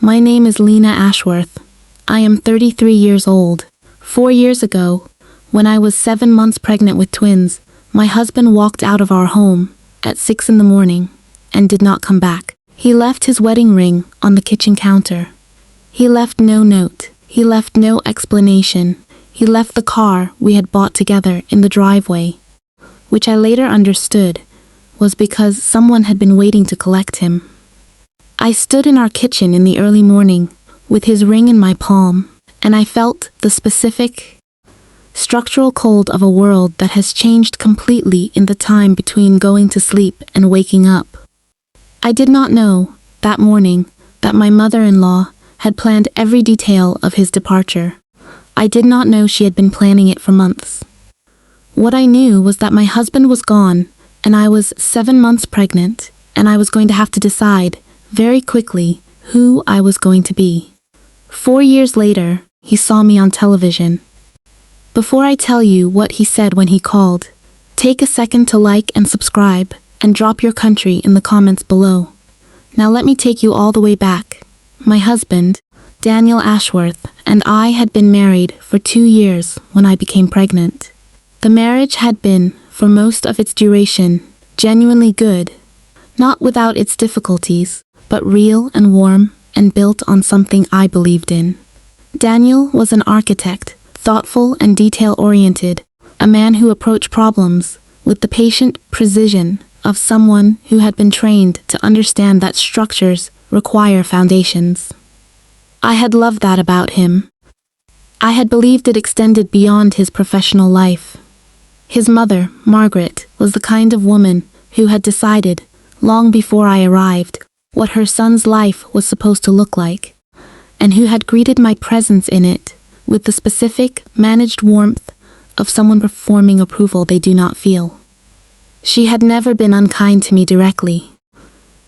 My name is Lena Ashworth. I am 33 years old. 4 years ago, when I was 7 months pregnant with twins, my husband walked out of our home at 6 in the morning and did not come back. He left his wedding ring on the kitchen counter. He left no note. He left no explanation. He left the car we had bought together in the driveway, which I later understood was because someone had been waiting to collect him. I stood in our kitchen in the early morning with his ring in my palm, and I felt the specific, structural cold of a world that has changed completely in the time between going to sleep and waking up. I did not know, that morning, that my mother-in-law had planned every detail of his departure. I did not know she had been planning it for months. What I knew was that my husband was gone, and I was 7 months pregnant, and I was going to have to decide, very quickly, who I was going to be. 4 years later, he saw me on television. Before I tell you what he said when he called, take a second to like and subscribe, and drop your country in the comments below. Now let me take you all the way back. My husband, Daniel Ashworth, and I had been married for 2 years when I became pregnant. The marriage had been, for most of its duration, genuinely good, not without its difficulties, but real and warm and built on something I believed in. Daniel was an architect, thoughtful and detail-oriented, a man who approached problems with the patient precision of someone who had been trained to understand that structures require foundations. I had loved that about him. I had believed it extended beyond his professional life. His mother, Margaret, was the kind of woman who had decided, long before I arrived, what her son's life was supposed to look like, and who had greeted my presence in it with the specific, managed warmth of someone performing approval they do not feel. She had never been unkind to me directly.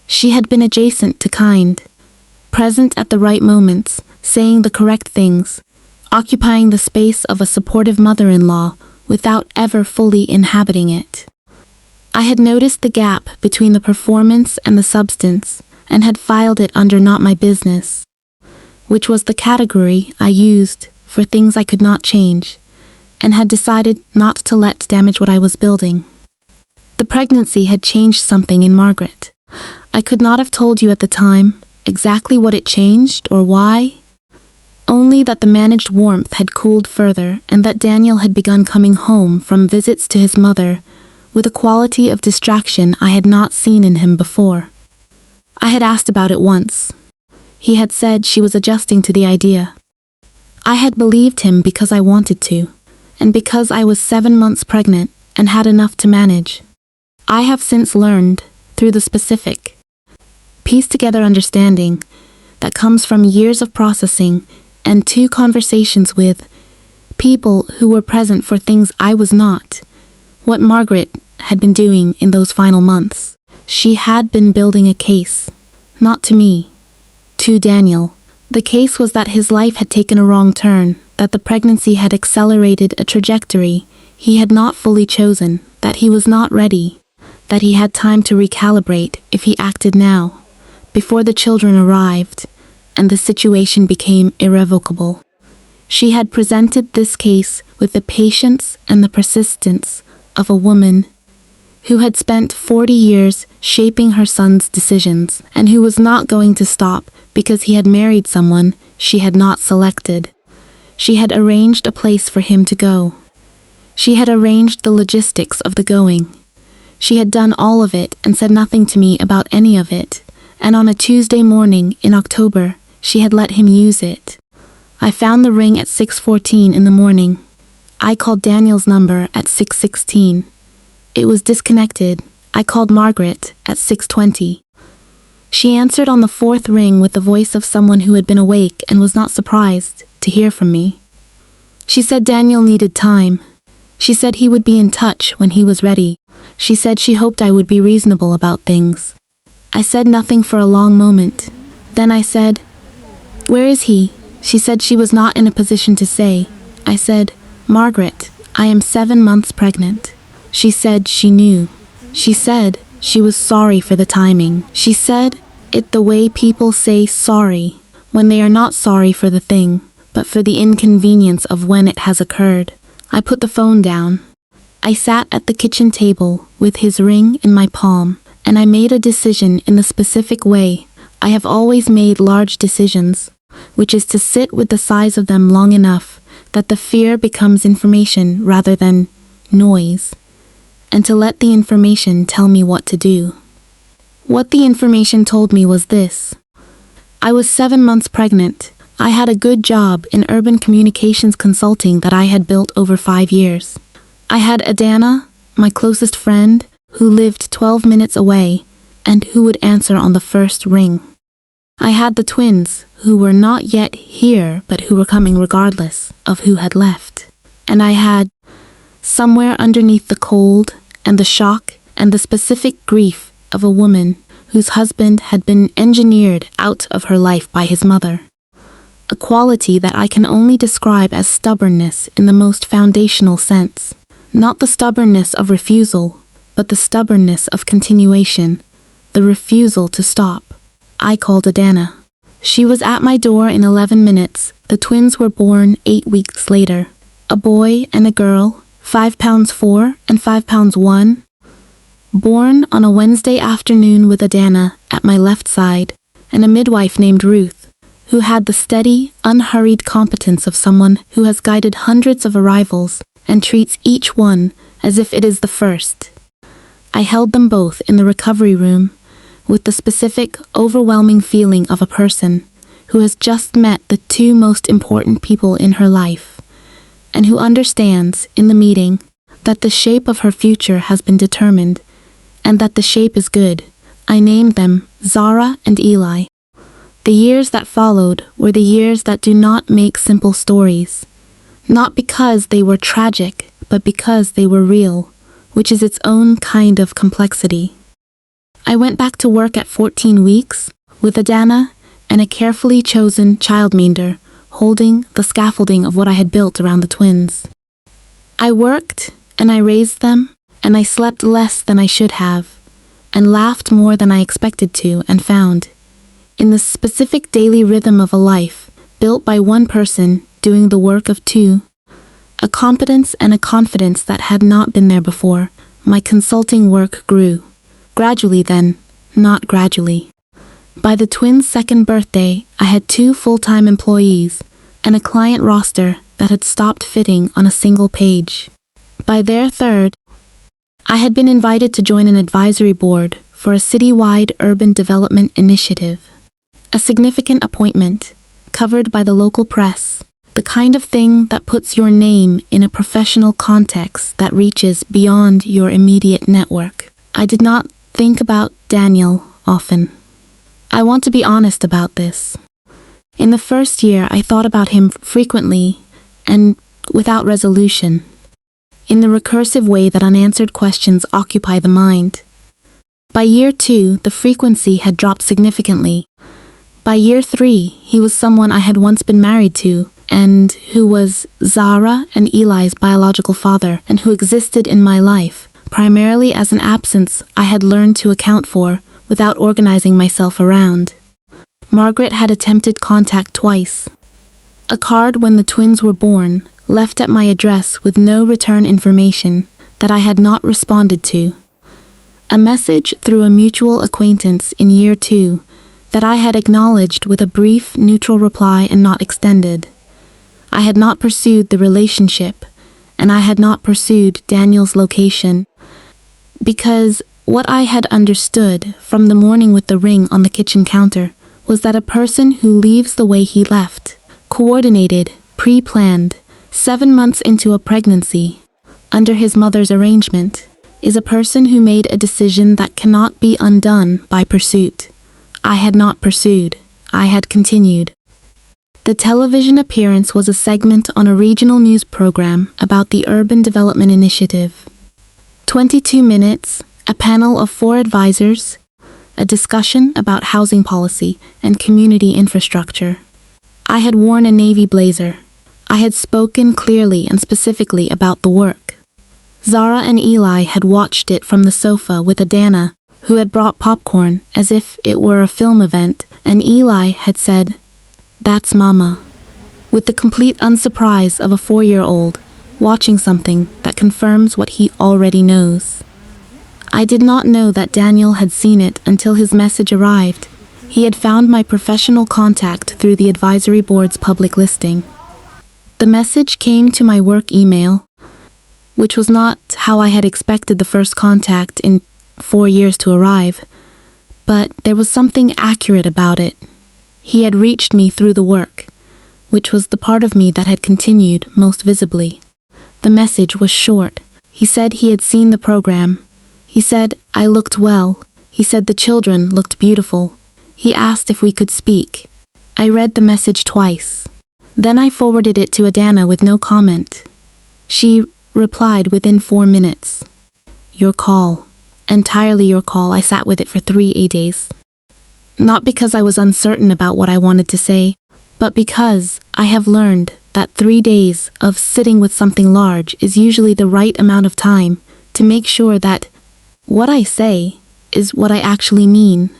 She had been adjacent to kind, present at the right moments, saying the correct things, occupying the space of a supportive mother-in-law without ever fully inhabiting it. I had noticed the gap between the performance and the substance, and had filed it under not my business, which was the category I used for things I could not change, and had decided not to let damage what I was building. The pregnancy had changed something in Margaret. I could not have told you at the time exactly what it changed or why, only that the managed warmth had cooled further and that Daniel had begun coming home from visits to his mother with a quality of distraction I had not seen in him before. I had asked about it once. He had said she was adjusting to the idea. I had believed him because I wanted to, and because I was 7 months pregnant and had enough to manage. I have since learned, through the specific, pieced together understanding that comes from years of processing and 2 conversations with people who were present for things I was not, what Margaret had been doing in those final months. She had been building a case, not to me, to Daniel. The case was that his life had taken a wrong turn, that the pregnancy had accelerated a trajectory he had not fully chosen, that he was not ready, that he had time to recalibrate if he acted now, before the children arrived, and the situation became irrevocable. She had presented this case with the patience and the persistence of a woman who had spent 40 years shaping her son's decisions, and who was not going to stop because he had married someone she had not selected. She had arranged a place for him to go. She had arranged the logistics of the going. She had done all of it and said nothing to me about any of it, and on a Tuesday morning in October, she had let him use it. I found the ring at 6:14 in the morning. I called Daniel's number at 6:16. It was disconnected. I called Margaret at 6:20. She answered on the 4th ring with the voice of someone who had been awake and was not surprised to hear from me. She said Daniel needed time. She said he would be in touch when he was ready. She said she hoped I would be reasonable about things. I said nothing for a long moment. Then I said, "Where is he?" She said she was not in a position to say. I said, "Margaret, I am 7 months pregnant." She said she knew. She said she was sorry for the timing. She said it the way people say sorry when they are not sorry for the thing, but for the inconvenience of when it has occurred. I put the phone down. I sat at the kitchen table with his ring in my palm, and I made a decision in the specific way I have always made large decisions, which is to sit with the size of them long enough that the fear becomes information rather than noise, and to let the information tell me what to do. What the information told me was this. I was 7 months pregnant. I had a good job in urban communications consulting that I had built over 5 years. I had Adana, my closest friend, who lived 12 minutes away and who would answer on the first ring. I had the twins, who were not yet here but who were coming regardless of who had left. And I had, somewhere underneath the cold and the shock and the specific grief of a woman whose husband had been engineered out of her life by his mother, a quality that I can only describe as stubbornness in the most foundational sense. Not the stubbornness of refusal, but the stubbornness of continuation, the refusal to stop. I called Adana. She was at my door in 11 minutes. The twins were born 8 weeks later. A boy and a girl, 5 pounds 4 and 5 pounds 1. Born on a Wednesday afternoon with Adana at my left side, and a midwife named Ruth, who had the steady, unhurried competence of someone who has guided hundreds of arrivals and treats each one as if it is the first. I held them both in the recovery room with the specific, overwhelming feeling of a person who has just met the 2 most important people in her life, and who understands, in the meeting, that the shape of her future has been determined, and that the shape is good. I named them Zara and Eli. The years that followed were the years that do not make simple stories, not because they were tragic, but because they were real, which is its own kind of complexity. I went back to work at 14 weeks, with Adana and a carefully chosen childminder holding the scaffolding of what I had built around the twins. I worked, and I raised them, and I slept less than I should have, and laughed more than I expected to, and found, in the specific daily rhythm of a life built by one person doing the work of 2, a competence and a confidence that had not been there before. My consulting work grew. Gradually then, not gradually. By the twins' 2nd birthday, I had 2 full-time employees and a client roster that had stopped fitting on a single page. By their 3rd, I had been invited to join an advisory board for a citywide urban development initiative. A significant appointment, covered by the local press, the kind of thing that puts your name in a professional context that reaches beyond your immediate network. I did not think about Daniel often. I want to be honest about this. In the first year, I thought about him frequently and without resolution, in the recursive way that unanswered questions occupy the mind. By year 2, the frequency had dropped significantly. By year 3, he was someone I had once been married to, and who was Zara and Eli's biological father, and who existed in my life, primarily as an absence I had learned to account for without organizing myself around. Margaret had attempted contact twice. A card when the twins were born, left at my address with no return information, that I had not responded to. A message through a mutual acquaintance in year 2 that I had acknowledged with a brief, neutral reply and not extended. I had not pursued the relationship, and I had not pursued Daniel's location, because what I had understood from the morning with the ring on the kitchen counter was that a person who leaves the way he left, coordinated, pre-planned, 7 months into a pregnancy, under his mother's arrangement, is a person who made a decision that cannot be undone by pursuit. I had not pursued. I had continued. The television appearance was a segment on a regional news program about the Urban Development Initiative. 22 minutes, a panel of 4 advisors, a discussion about housing policy and community infrastructure. I had worn a navy blazer. I had spoken clearly and specifically about the work. Zara and Eli had watched it from the sofa with Adana, who had brought popcorn as if it were a film event, and Eli had said, That's Mama. With the complete unsurprise of a 4-year-old watching something that confirms what he already knows. I did not know that Daniel had seen it until his message arrived. He had found my professional contact through the advisory board's public listing. The message came to my work email, which was not how I had expected the first contact in 4 years to arrive, but there was something accurate about it. He had reached me through the work, which was the part of me that had continued most visibly. The message was short. He said he had seen the program. He said I looked well. He said the children looked beautiful. He asked if we could speak. I read the message twice. Then I forwarded it to Adana with no comment. She replied within 4 minutes. Your call. Entirely your call. I sat with it for 3 days. Not because I was uncertain about what I wanted to say, but because I have learned that 3 days of sitting with something large is usually the right amount of time to make sure that what I say is what I actually mean,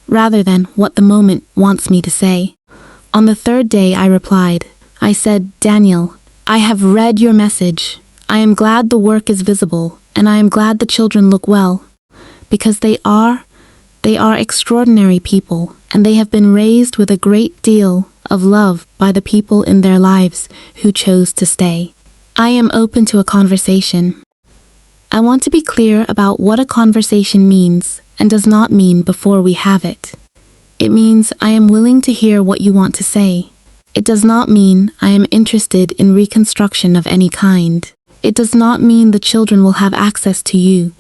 rather than what the moment wants me to say. On the 3rd day I replied. I said, Daniel, I have read your message. I am glad the work is visible, and I am glad the children look well, because they are extraordinary people, and they have been raised with a great deal of love by the people in their lives who chose to stay. I am open to a conversation. I want to be clear about what a conversation means and does not mean before we have it. It means I am willing to hear what you want to say. It does not mean I am interested in reconstruction of any kind. It does not mean the children will have access to you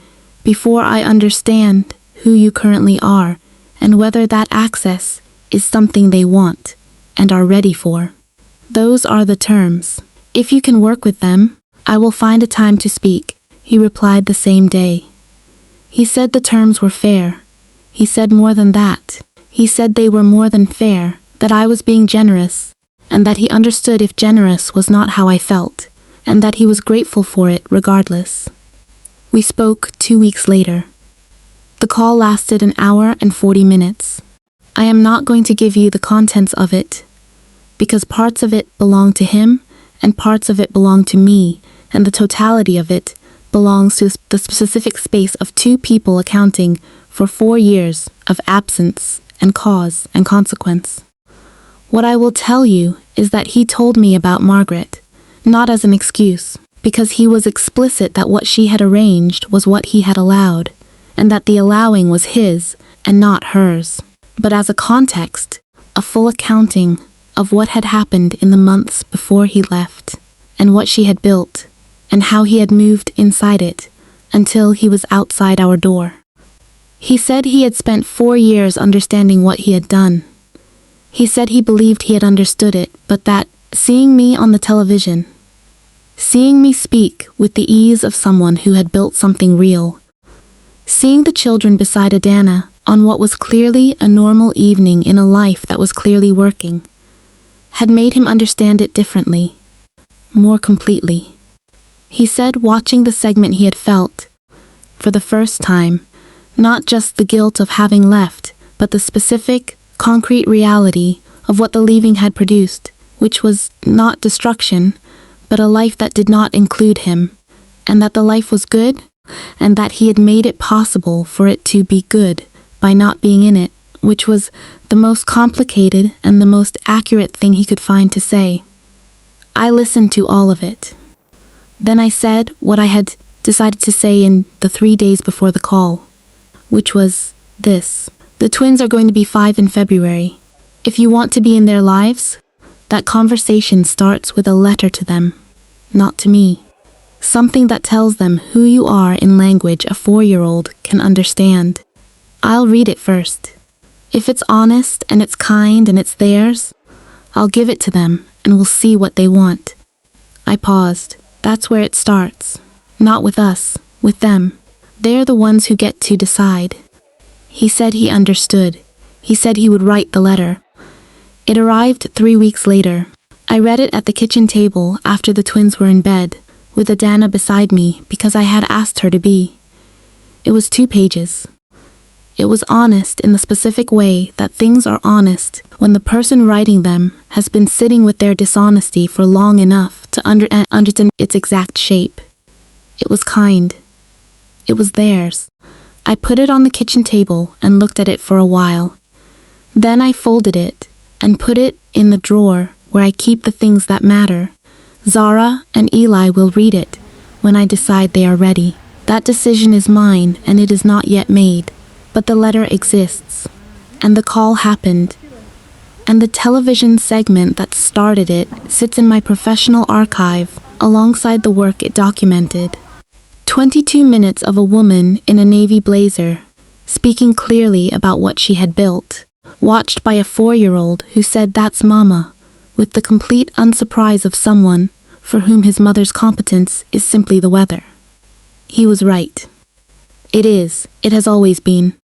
before I understand who you currently are and whether that access is something they want and are ready for. Those are the terms. If you can work with them, I will find a time to speak, he replied the same day. He said the terms were fair. He said more than that. He said they were more than fair, that I was being generous, and that he understood if generous was not how I felt, and that he was grateful for it regardless. We spoke 2 weeks later. The call lasted 1 hour and 40 minutes. I am not going to give you the contents of it, because parts of it belong to him, and parts of it belong to me, and the totality of it belongs to the specific space of 2 people accounting for 4 years of absence and cause and consequence. What I will tell you is that he told me about Margaret, not as an excuse, because he was explicit that what she had arranged was what he had allowed, and that the allowing was his and not hers, but as a context, a full accounting of what had happened in the months before he left, and what she had built, and how he had moved inside it until he was outside our door. He said he had spent 4 years understanding what he had done. He said he believed he had understood it, but that seeing me on the television, seeing me speak with the ease of someone who had built something real, seeing the children beside Adana on what was clearly a normal evening in a life that was clearly working, had made him understand it differently, more completely. He said watching the segment he had felt, for the first time, not just the guilt of having left, but the specific, concrete reality of what the leaving had produced, which was not destruction, but a life that did not include him, and that the life was good, and that he had made it possible for it to be good by not being in it, which was the most complicated and the most accurate thing he could find to say. I listened to all of it. Then I said what I had decided to say in the 3 days before the call, which was this. The twins are going to be 5 in February. If you want to be in their lives, that conversation starts with a letter to them, not to me. Something that tells them who you are in language a 4-year-old can understand. I'll read it first. If it's honest and it's kind and it's theirs, I'll give it to them and we'll see what they want. I paused. That's where it starts. Not with us, with them. They're the ones who get to decide. He said he understood. He said he would write the letter. It arrived 3 weeks later. I read it at the kitchen table after the twins were in bed, with Adana beside me because I had asked her to be. It was 2 pages. It was honest in the specific way that things are honest when when the person writing them has been sitting with their dishonesty for long enough to understand its exact shape. It was kind. It was theirs. I put it on the kitchen table and looked at it for a while. Then I folded it and put it in the drawer where I keep the things that matter. Zara and Eli will read it when I decide they are ready. That decision is mine and it is not yet made, but the letter exists. And the call happened. And the television segment that started it sits in my professional archive alongside the work it documented. 22 minutes of a woman in a navy blazer, speaking clearly about what she had built, watched by a 4-year-old who said that's mama, with the complete unsurprise of someone for whom his mother's competence is simply the weather. He was right. It is. It has always been.